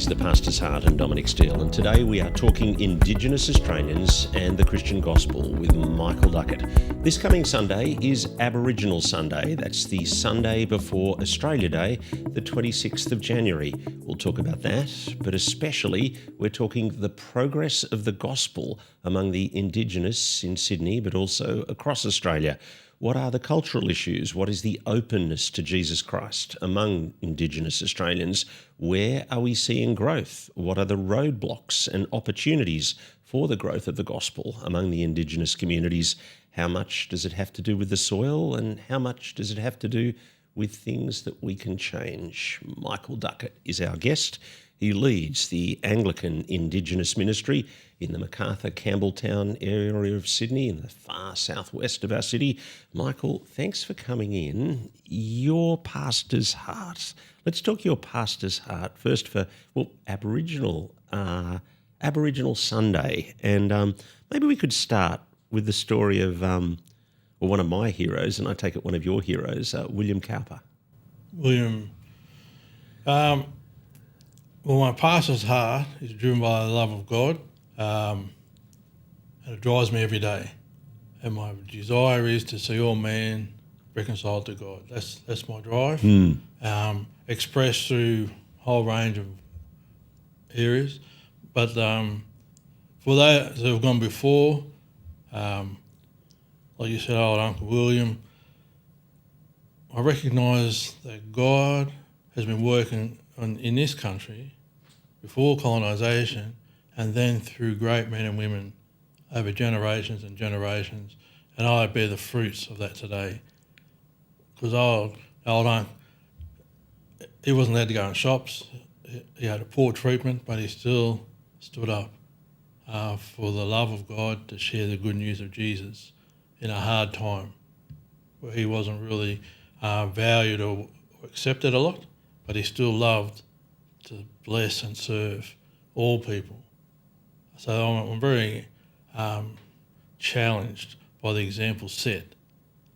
is The Pastor's Heart and Dominic Steele, and today we are talking Indigenous Australians and the Christian Gospel with Michael Duckett. This coming Sunday is Aboriginal Sunday. That's the Sunday before Australia Day, the 26th of January. We'll talk about that, but especially we're talking the progress of the Gospel among the Indigenous in Sydney, but also across Australia. What are the cultural issues? What is the openness to Jesus Christ among Indigenous Australians? Where are we seeing growth? What are the roadblocks and opportunities for the growth of the gospel among the Indigenous communities? How much does it have to do with the soil, and how much does it have to do with things that we can change? Michael Duckett is our guest. He leads the Anglican Indigenous ministry in the Macarthur, Campbelltown area of Sydney, in the far southwest of our city. Michael, thanks for coming in. Your pastor's heart. Let's talk your pastor's heart first for, Aboriginal Sunday. And maybe we could start with the story of one of my heroes, and I take it one of your heroes, William Cowper. William. Well, my pastor's heart is driven by the love of God, and it drives me every day. And my desire is to see all men reconciled to God. That's my drive, expressed through a whole range of areas. But for those who have gone before, like you said, old Uncle William, I recognise that God has been working in this country before colonisation, and then through great men and women over generations and generations, and I bear the fruits of that today. Because old Uncle, he wasn't allowed to go in shops, he had a poor treatment, but he still stood up for the love of God, to share the good news of Jesus in a hard time where he wasn't really valued or accepted a lot, but he still loved to bless and serve all people. So I'm very challenged by the example set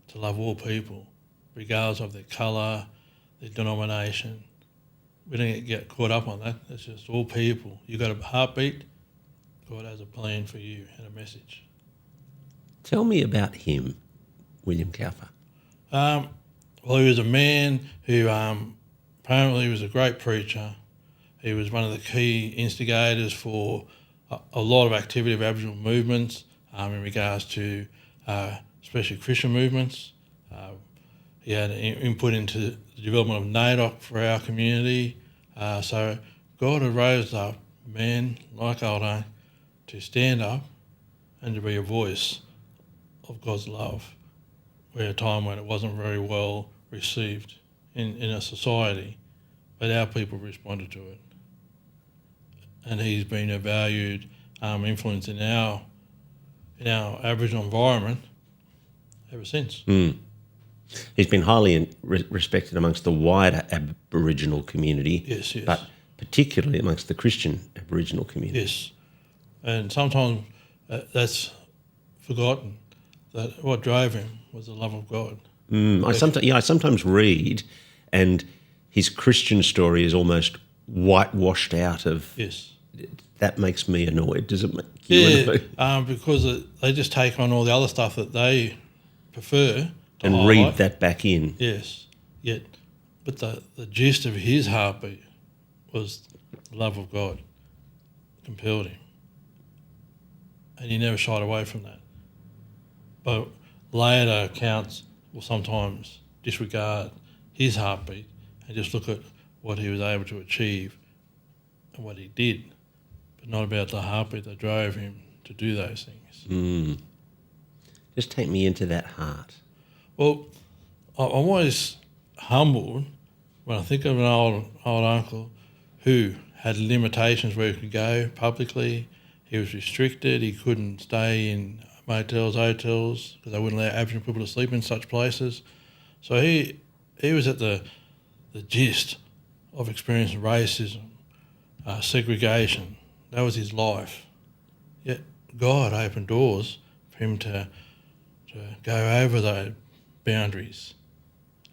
to love all people, regardless of their colour, their denomination. We don't get caught up on that. It's just all people. You've got a heartbeat, God has a plan for you and a message. Tell me about him, William Cowper. Well, he was a man who apparently was a great preacher. He was one of the key instigators for a lot of activity of Aboriginal movements in regards to especially Christian movements. He had input into the development of NAIDOC for our community. So God had raised up men like Aldo to stand up and to be a voice of God's love at a time when it wasn't very well received in a society, but our people responded to it. And he's been a valued influence in our Aboriginal environment ever since. He's been highly respected amongst the wider Aboriginal community, yes. But particularly amongst the Christian Aboriginal community. Yes, and sometimes that's forgotten, that what drove him was the love of God. I sometimes read, and his Christian story is almost whitewashed out of. Yes. That makes me annoyed. Does it make you annoyed? Because they just take on all the other stuff that they prefer to and highlight. read that back in. Yes, but the gist of his heartbeat was the love of God compelled him, and he never shied away from that. But later accounts will sometimes disregard his heartbeat and just look at what he was able to achieve and what he did, but not about the heartbeat that drove him to do those things. Just take me into that heart. Well, I'm always humbled when I think of an old uncle who had limitations where he could go publicly. He was restricted. He couldn't stay in motels, hotels, because they wouldn't allow Aboriginal people to sleep in such places. So he was at the gist of experiencing racism, segregation. That was his life. Yet God opened doors for him to go over those boundaries.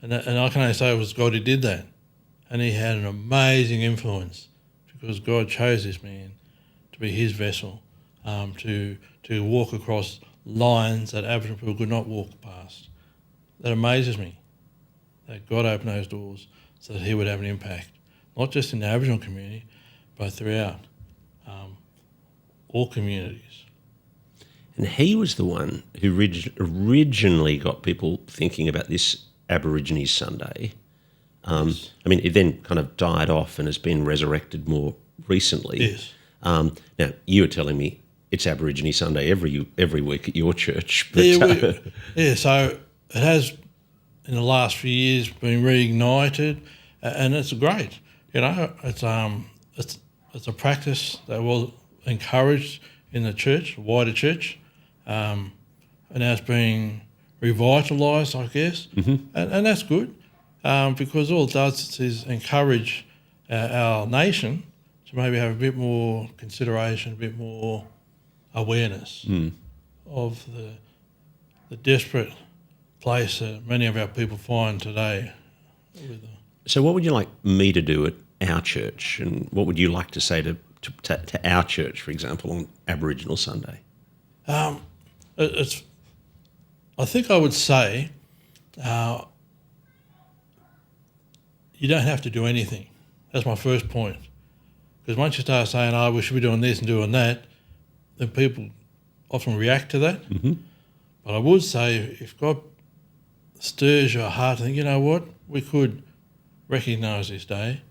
And I can only say it was God who did that. And he had an amazing influence because God chose this man to be his vessel, to walk across lines that Aboriginal people could not walk past. That amazes me, that God opened those doors so that he would have an impact, not just in the Aboriginal community, but throughout all communities. And he was the one who originally got people thinking about this Aborigines Sunday. Yes. I mean, it then kind of died off and has been resurrected more recently. Yes. Now, you were telling me it's Aborigines Sunday every week at your church. But, So it has, in the last few years, been reignited, and it's great. You know, it's a practice that was encouraged in the church, wider church, and now it's being revitalised, I guess, and that's good, because all it does is encourage our nation to maybe have a bit more consideration, a bit more awareness of the desperate place that many of our people find today. So what would you like me to do at our church, and what would you like to say to our church, for example, on Aboriginal Sunday? I think I would say you don't have to do anything. That's my first point. Because once you start saying, oh, we should be doing this and doing that, then people often react to that. But I would say if God stirs your heart to think, you know what, we could recognise this day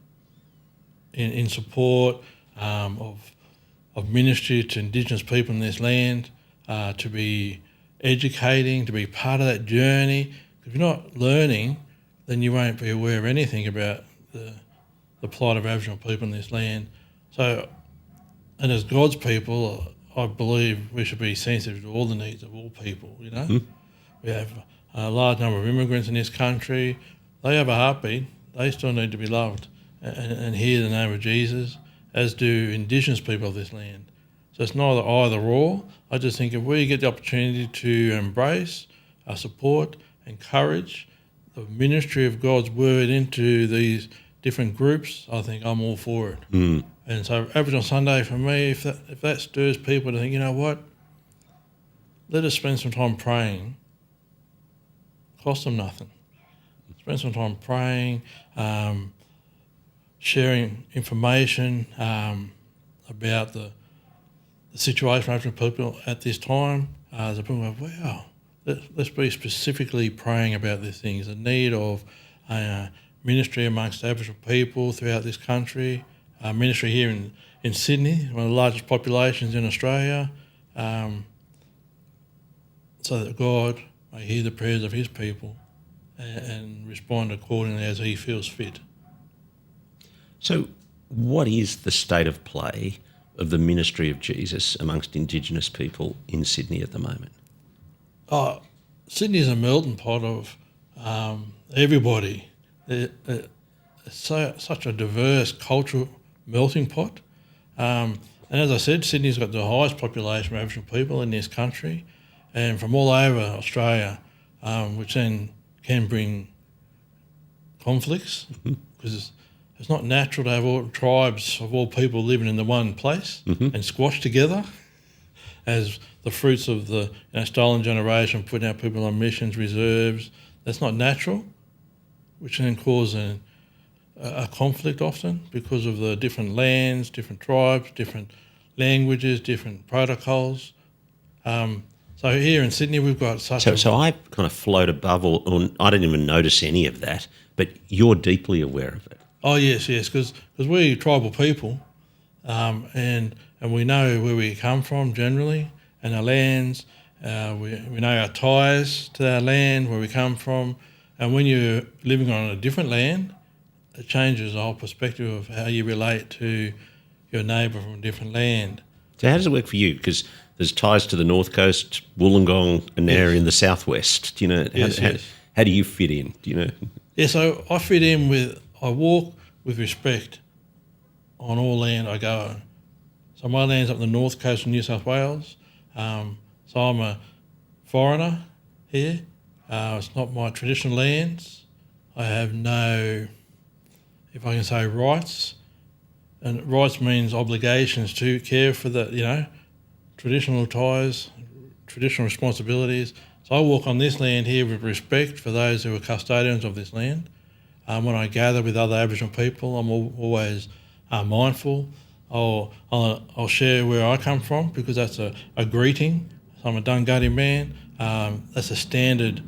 in support of ministry to Indigenous people in this land, to be educating, to be part of that journey. If you're not learning, then you won't be aware of anything about the plight of Aboriginal people in this land. So, and as God's people, I believe we should be sensitive to all the needs of all people, you know. We have a large number of immigrants in this country. They have a heartbeat. They still need to be loved and hear the name of Jesus, as do Indigenous people of this land. So it's neither either or. I just think if we get the opportunity to embrace, support, encourage the ministry of God's word into these different groups, I think I'm all for it. And so Aboriginal Sunday for me, if that stirs people to think, you know what, let us spend some time praying. Cost them nothing. Spend some time praying, sharing information about the situation of Aboriginal people at this time. The people go, wow, let's be specifically praying about these things, the need of ministry amongst Aboriginal people throughout this country, ministry here in Sydney, one of the largest populations in Australia, so that God may hear the prayers of his people and respond accordingly as he feels fit. So what is the state of play of the ministry of Jesus amongst Indigenous people in Sydney at the moment? Sydney is a melting pot of everybody. It's such a diverse cultural melting pot. And as I said, Sydney's got the highest population of Aboriginal people in this country, and from all over Australia, which then can bring conflicts, because it's not natural to have all tribes of all people living in the one place and squashed together as the fruits of the stolen generation, putting out people on missions, reserves. That's not natural, which then causes a conflict often because of the different lands, different tribes, different languages, different protocols. So here in Sydney, we've got such So I kind of float above, or I didn't even notice any of that, but you're deeply aware of it. Oh, yes, because we're tribal people, and we know where we come from generally, and our lands. We know our ties to our land, where we come from, and when you're living on a different land, it changes the whole perspective of how you relate to your neighbour from a different land. So how does it work for you? Because there's ties to the North Coast, Wollongong, and there in the southwest. Do you know, how do you fit in? Do you know? Yeah, so I fit in I walk with respect on all land I go on. So my land's up the North Coast of New South Wales. So I'm a foreigner here. It's not my traditional lands. I have no, if I can say, rights and rights means obligations to care for the, traditional ties, traditional responsibilities. So I walk on this land here with respect for those who are custodians of this land. When I gather with other Aboriginal people, I'm always mindful. I'll share where I come from because that's a greeting. So I'm a Dunghutti man. That's a standard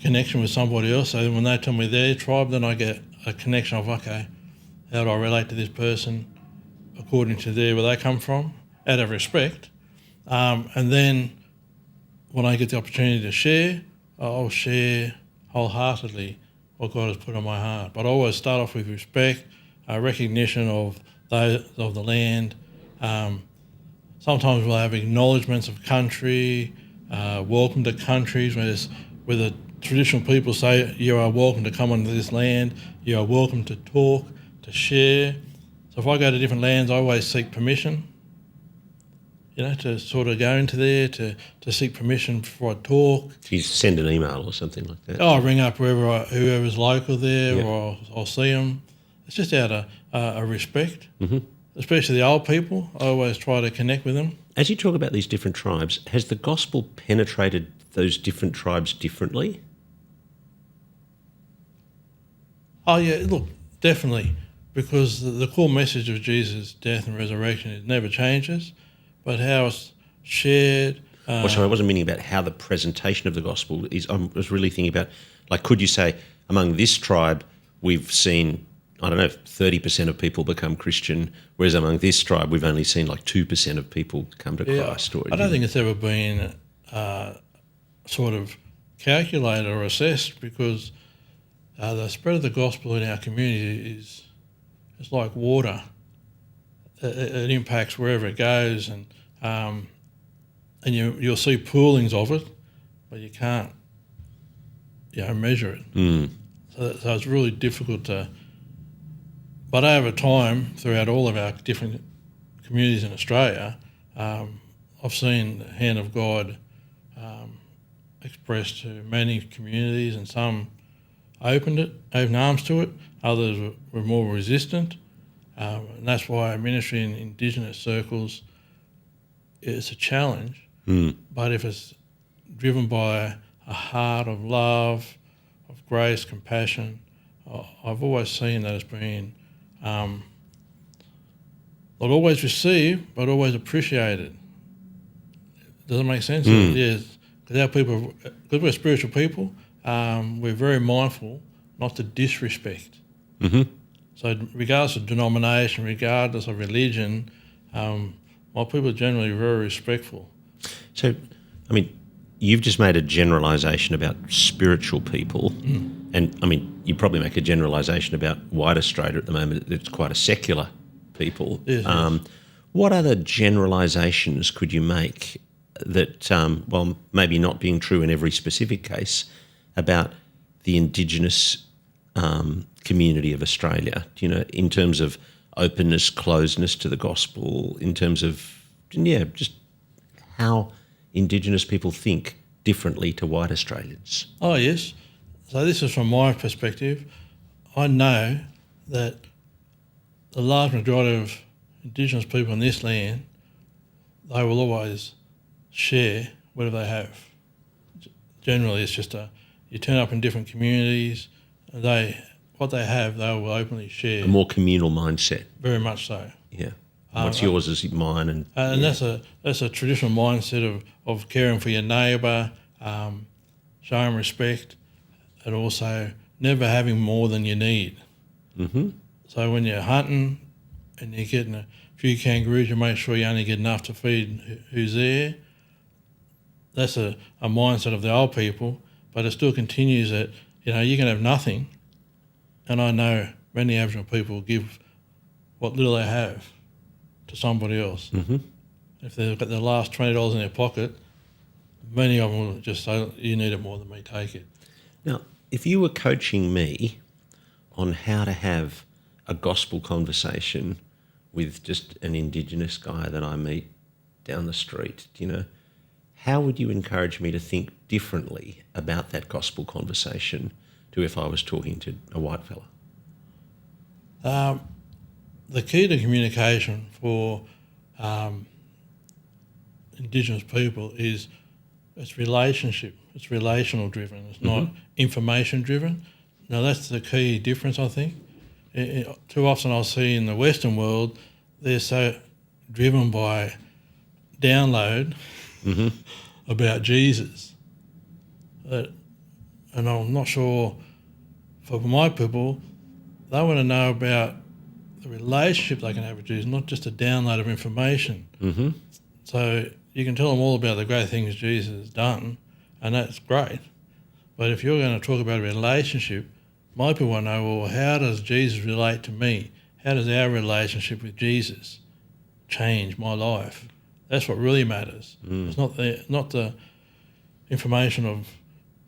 connection with somebody else. So when they tell me their tribe, then I get a connection of, okay, how do I relate to this person according to where they come from, out of respect. And then when I get the opportunity to share, I'll share wholeheartedly what God has put on my heart. But I always start off with respect, recognition of the land. Sometimes we'll have acknowledgements of country, welcome to countries where the traditional people say you are welcome to come onto this land, you are welcome to talk, to share. So if I go to different lands, I always seek permission, to sort of go into there, to seek permission before I talk. Do you send an email or something like that? I ring up whoever's local there, or I'll see them. It's just out of respect, especially the old people. I always try to connect with them. As you talk about these different tribes, has the gospel penetrated those different tribes differently? Oh yeah, look, definitely, because the core message of Jesus' death and resurrection, it never changes, but how it's shared. Sorry, I wasn't meaning about how the presentation of the gospel is. I was really thinking about, could you say among this tribe we've seen, 30% of people become Christian, whereas among this tribe we've only seen 2% of people come to Christ? I don't think it's ever been sort of calculated or assessed, because the spread of the gospel in our community is like water. It impacts wherever it goes, and you'll see poolings of it, but you can't measure it. So it's really difficult to. But over time, throughout all of our different communities in Australia, I've seen the hand of God expressed to many communities, and some opened arms to it, others were more resistant. And that's why ministry in Indigenous circles is a challenge. But if it's driven by a heart of love, of grace, compassion, I've always seen that as being not always received, but always appreciated. Does that make sense? Yes. Because we're spiritual people, we're very mindful not to disrespect. So regardless of denomination, regardless of religion, my people are generally very respectful. So, you've just made a generalisation about spiritual people, and you probably make a generalisation about white Australia at the moment. It's quite a secular people. Yes. What other generalisations could you make that, maybe not being true in every specific case, about the Indigenous community of Australia, in terms of openness, closeness to the gospel, in terms of, just how Indigenous people think differently to white Australians? Oh, yes. So this is from my perspective. I know that the large majority of Indigenous people in this land, they will always share whatever they have. Generally, it's just you turn up in different communities, what they have, they will openly share. A more communal mindset. Very much so. Yeah. What's yours is mine, and that's a traditional mindset of caring for your neighbour, showing respect, and also never having more than you need. So when you're hunting and you're getting a few kangaroos, you make sure you only get enough to feed who's there. That's a mindset of the old people, but it still continues that, you can have nothing, and I know many Aboriginal people give what little they have to somebody else. If they've got their last $20 in their pocket, many of them will just say, you need it more than me, take it. Now, if you were coaching me on how to have a gospel conversation with just an Indigenous guy that I meet down the street, how would you encourage me to think differently about that gospel conversation to if I was talking to a white fella? the key to communication for Indigenous people is it's relationship. It's relational driven. It's not information driven. Now that's the key difference, I think. Too often I'll see in the Western world they're so driven by download about Jesus. And I'm not sure, for my people, they want to know about the relationship they can have with Jesus, not just a download of information. So you can tell them all about the great things Jesus has done, and that's great. But if you're going to talk about a relationship, my people want to know, well, how does Jesus relate to me? How does our relationship with Jesus change my life? That's what really matters. It's not the information of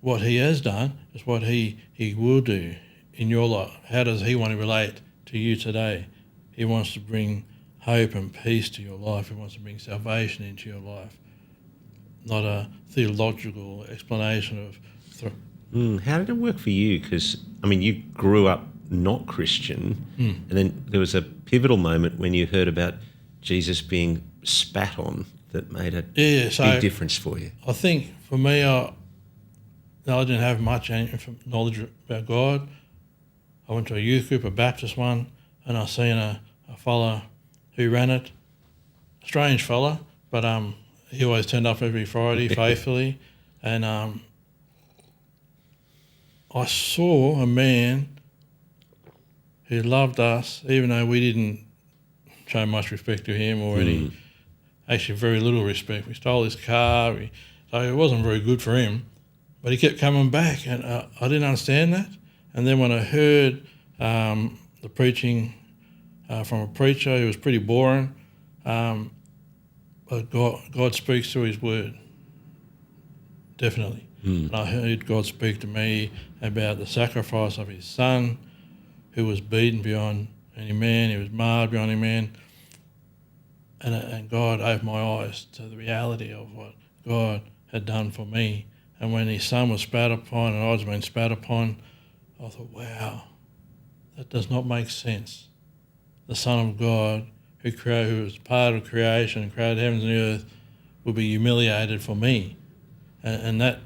what he has done, it's what he will do in your life. How does he want to relate to you today? He wants to bring hope and peace to your life. He wants to bring salvation into your life, not a theological explanation of... How did it work for you? Because, I mean, you grew up not Christian, and then there was a pivotal moment when you heard about Jesus being spat on that made a big difference for you. I think for me, I didn't have much knowledge about God. I went to a youth group, a Baptist one, and I seen a fella who ran it, a strange fella, but he always turned up every Friday faithfully, and I saw a man who loved us, even though we didn't show much respect to him or actually very little respect. We stole his car, so it wasn't very good for him, but he kept coming back, and I didn't understand that. And then when I heard the preaching from a preacher who was pretty boring, but God speaks through his word, definitely. And I heard God speak to me about the sacrifice of his son, who was beaten beyond any man, he was marred beyond any man. And God opened my eyes to the reality of what God had done for me. And when his son was spat upon and I was being spat upon, I thought, wow, that does not make sense. The Son of God, who was part of creation and created heavens and earth, would be humiliated for me. And that,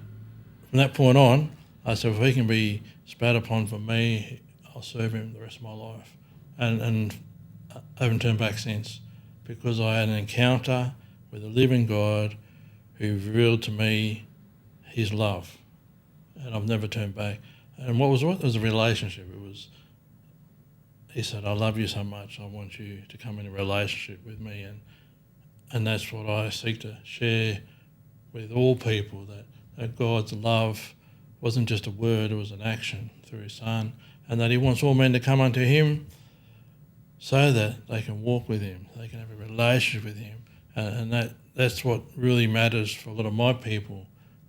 from that point on, I said, if he can be spat upon for me, I'll serve him the rest of my life. And I haven't turned back since, because I had an encounter with a living God who revealed to me his love, and I've never turned back. And what was it? It was a relationship. He said, I love you so much, I want you to come in a relationship with me. And that's what I seek to share with all people, that God's love wasn't just a word, it was an action through his son, and that he wants all men to come unto him so that they can walk with him, they can have a relationship with him. And that's what really matters for a lot of my people,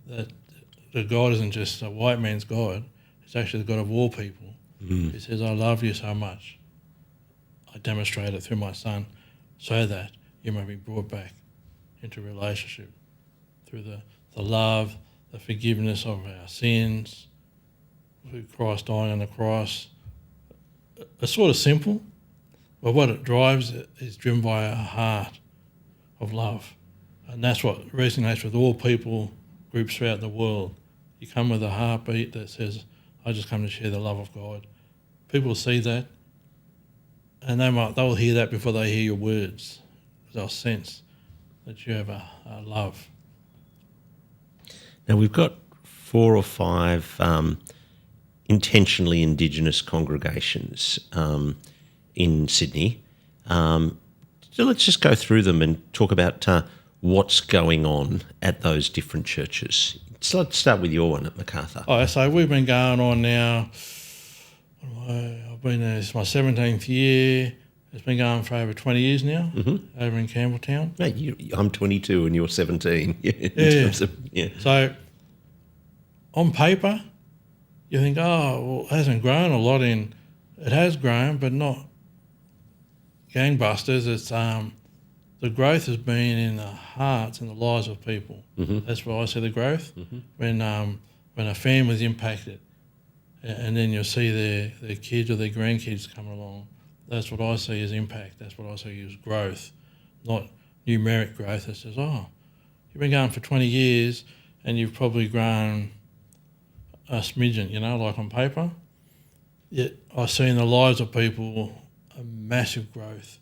that God isn't just a white man's God, it's actually the God of all people. He says, I love you so much. I demonstrate it through my son so that you may be brought back into relationship through the love, the forgiveness of our sins, through Christ dying on the cross. It's sort of simple, but what it drives is driven by a heart of love. And that's what resonates with all people groups throughout the world. You come with a heartbeat that says, I just come to share the love of God. People see that, and they'll hear that before they hear your words. They'll sense that you have a love. Now, we've got 4 or 5 intentionally Indigenous congregations in Sydney. So let's just go through them and talk about what's going on at those different churches. So let's start with your one at Macarthur. Oh, so we've been going on now, I've been there, it's my 17th year. It's been going for over 20 years now, over in Campbelltown. Mate, I'm 22 and you're 17. Yeah. So on paper, you think, oh, well, it hasn't grown a lot in... It has grown, but not gangbusters. It's the growth has been in the hearts and the lives of people. That's where I see the growth. When a family's impacted, and then you'll see their kids or their grandkids come along, That's what I see as impact. That's what I see as growth, not numeric growth that says, oh, you've been going for 20 years and you've probably grown a smidgen, like on paper. Yet I see in the lives of people a massive growth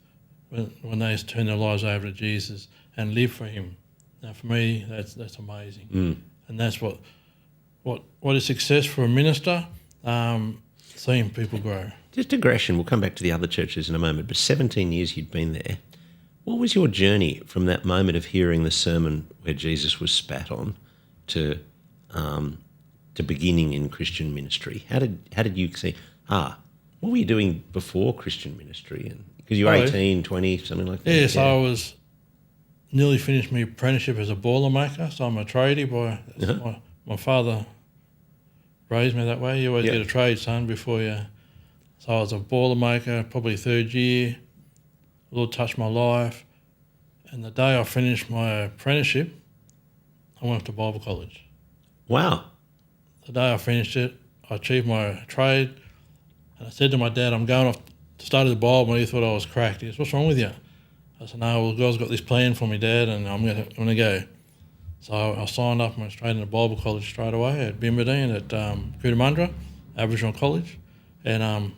when they turn their lives over to Jesus and live for him. Now, for me, that's amazing. And that's what is success for a minister, seeing people grow. Just digression, we'll come back to the other churches in a moment, but 17 years you'd been there. What was your journey from that moment of hearing the sermon where Jesus was spat on to beginning in Christian ministry? How did you see, what were you doing before Christian ministry? Because you were 18, 20, something like that? Yes, I was nearly finished my apprenticeship as a boiler maker, so I'm a tradie. My father raised me that way. You always get a trade, son, before you... So I was a boiler maker, probably third year. The Lord touched my life. And the day I finished my apprenticeship, I went to Bible college. Wow. The day I finished it, I achieved my trade. And I said to my dad, I'm going off to study the Bible. And he thought I was cracked. He goes, what's wrong with you? I said, no, well, God's got this plan for me, Dad, and I'm going to go. So I signed up and went straight into Bible college straight away at Bimberdeen at Cootamundra, Aboriginal College. And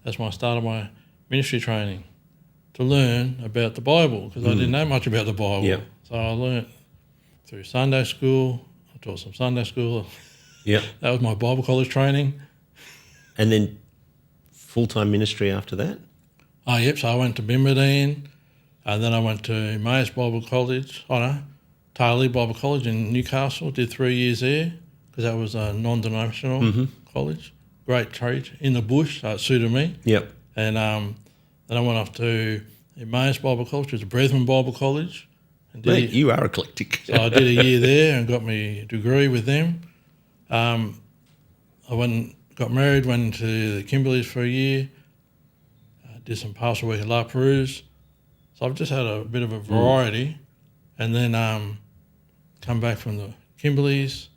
that's when I started my ministry training to learn about the Bible, because I didn't know much about the Bible. Yep. So I learned through Sunday school. I taught some Sunday school. Yep. That was my Bible college training. And then full-time ministry after that? Oh, yep. So I went to Bimberdeen, and then I went to Emmaus Bible College. Taylor Bible College in Newcastle. Did 3 years there because that was a non-denominational college. Great trade in the bush, so it suited me. Yep. And then I went off to Emmaus Bible College, which is Brethren Bible College. And Mate, you are eclectic. So I did a year there and got my degree with them. I got married, went to the Kimberleys for a year, did some pastoral work at La Perouse. So I've just had a bit of a variety, and then come back from the Kimberleys,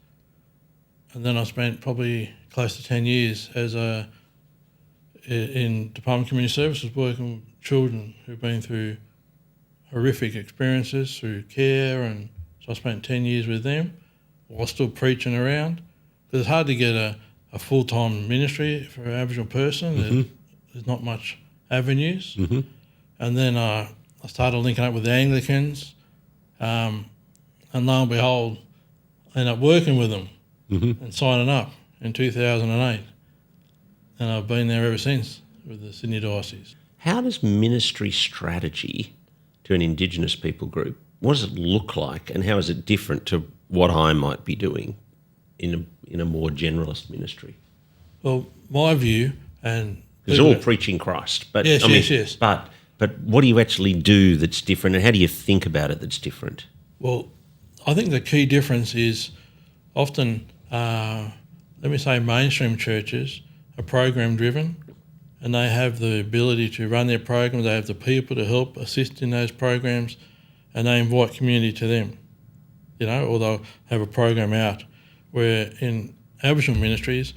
and then I spent probably close to 10 years in Department of Community Services working with children who've been through horrific experiences through care, and so I spent 10 years with them while still preaching around, because it's hard to get a full-time ministry for an Aboriginal person. There's not much avenues. And then I started linking up with the Anglicans, and lo and behold, I ended up working with them and signing up in 2008. And I've been there ever since with the Sydney Diocese. How does ministry strategy to an Indigenous people group, what does it look like, and how is it different to what I might be doing in a more generalist ministry? Well, my view, and it's all preaching Christ, but yes. But what do you actually do that's different, and how do you think about it that's different? Well, I think the key difference is often, let me say, mainstream churches are program driven, and they have the ability to run their programs. They have the people to help assist in those programs, and they invite community to them, or they'll have a program out. Where in Aboriginal ministries,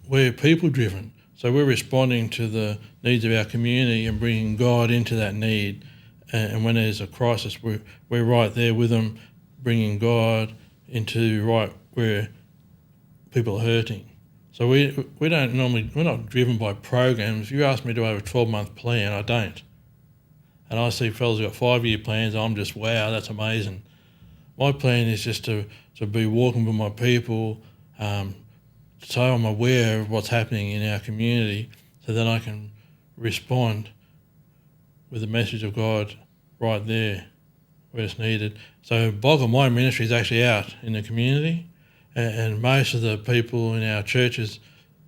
we're people driven. So we're responding to the needs of our community and bringing God into that need. And when there's a crisis, we're right there with them, bringing God into right where people are hurting. So we're not driven by programs. If you ask me to have a 12-month plan, I don't. And I see fellas who've got 5-year plans, I'm just, wow, that's amazing. My plan is just to be walking with my people, so I'm aware of what's happening in our community, so that I can respond with the message of God right there where it's needed. So the bulk of my ministry is actually out in the community, and most of the people in our churches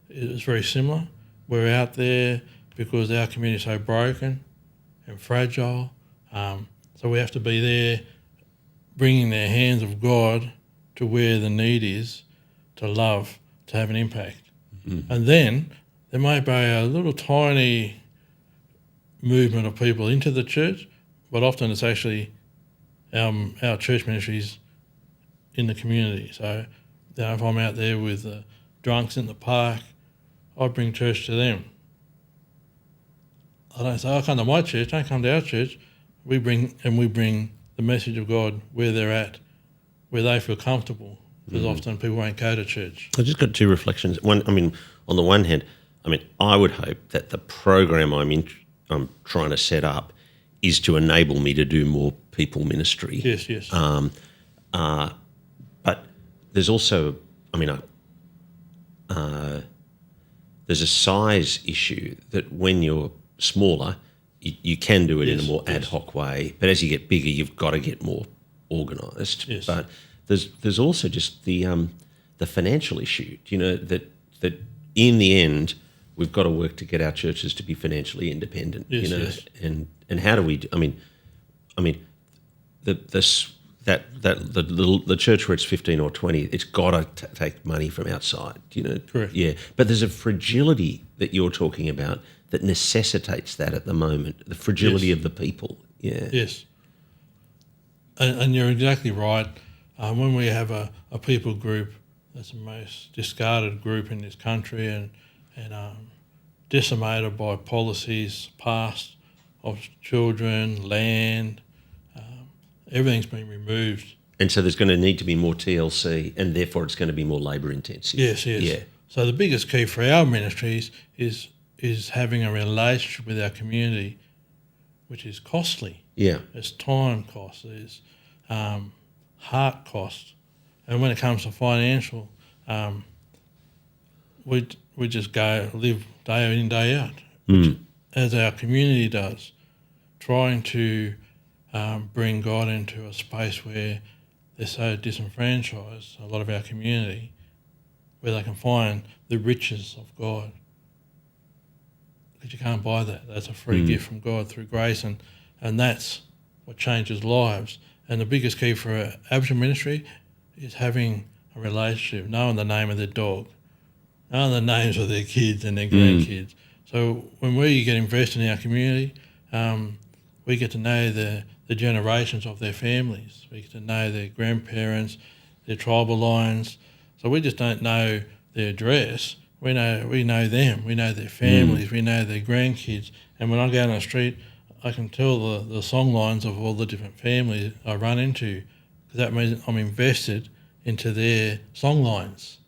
is very similar. We're out there because our community is so broken and fragile, so we have to be there bringing the hands of God to where the need is, to love, to have an impact. And then there may be a little tiny movement of people into the church, but often it's actually our church ministries in the community. So if I'm out there with drunks in the park, I bring church to them. I don't say, "Oh, come to my church." Don't come to our church. We bring the message of God where they're at, where they feel comfortable. Because often people won't go to church. I just got two reflections. One, on the one hand, I would hope that the program I'm trying to set up is to enable me to do more people ministry. Yes. But there's also, there's a size issue that when you're smaller, you can do it in a more ad hoc way. But as you get bigger, you've got to get more organised. Yes. But there's also just the financial issue. That in the end we've got to work to get our churches to be financially independent. Yes. And how do we? The church where it's 15 or 20, it's got to take money from outside. Correct. Yeah, but there's a fragility that you're talking about that necessitates that at the moment. The fragility of the people. Yeah. Yes. And you're exactly right. When we have a people group that's the most discarded group in this country and decimated by policies past of children, land, everything's been removed. And so there's going to need to be more TLC, and therefore it's going to be more labour intensive. Yes. Yeah. So the biggest key for our ministries is having a relationship with our community, which is costly. Yeah. It's time cost. There's heart cost, and when it comes to financial, we just go live day in, day out, as our community does, trying to bring God into a space where they're so disenfranchised, a lot of our community, where they can find the riches of God. Because you can't buy that. That's a free gift from God through grace, and that's what changes lives. And the biggest key for an Aboriginal ministry is having a relationship, knowing the name of their dog, knowing the names of their kids and their grandkids. So when we get invested in our community, we get to know the generations of their families. We get to know their grandparents, their tribal lines. So we just don't know their address. We know them. We know their families. We know their grandkids. And when I go down the street, I can tell the song lines of all the different families I run into, because that means I'm invested into their song lines.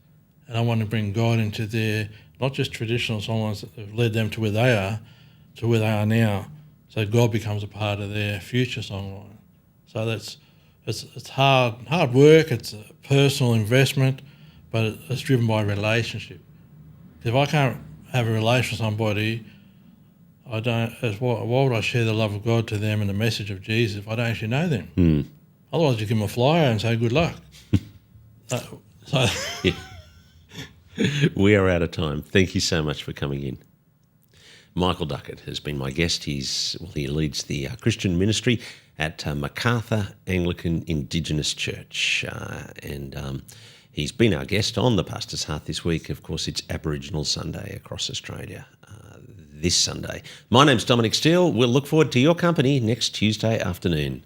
And I want to bring God into their, not just traditional song lines that have led them to where they are now. So God becomes a part of their future songline. So it's hard work. It's a personal investment, but it's driven by relationship. If I can't have a relationship with somebody, why would I share the love of God to them and the message of Jesus if I don't actually know them? Otherwise, you give them a flyer and say good luck. Yeah. We are out of time. Thank you so much for coming in. Michael Duckett has been my guest. He leads the Christian ministry at Macarthur Anglican Indigenous Church, and he's been our guest on the Pastor's Hearth this week. Of course, it's Aboriginal Sunday across Australia this Sunday. My name's Dominic Steele. We'll look forward to your company next Tuesday afternoon.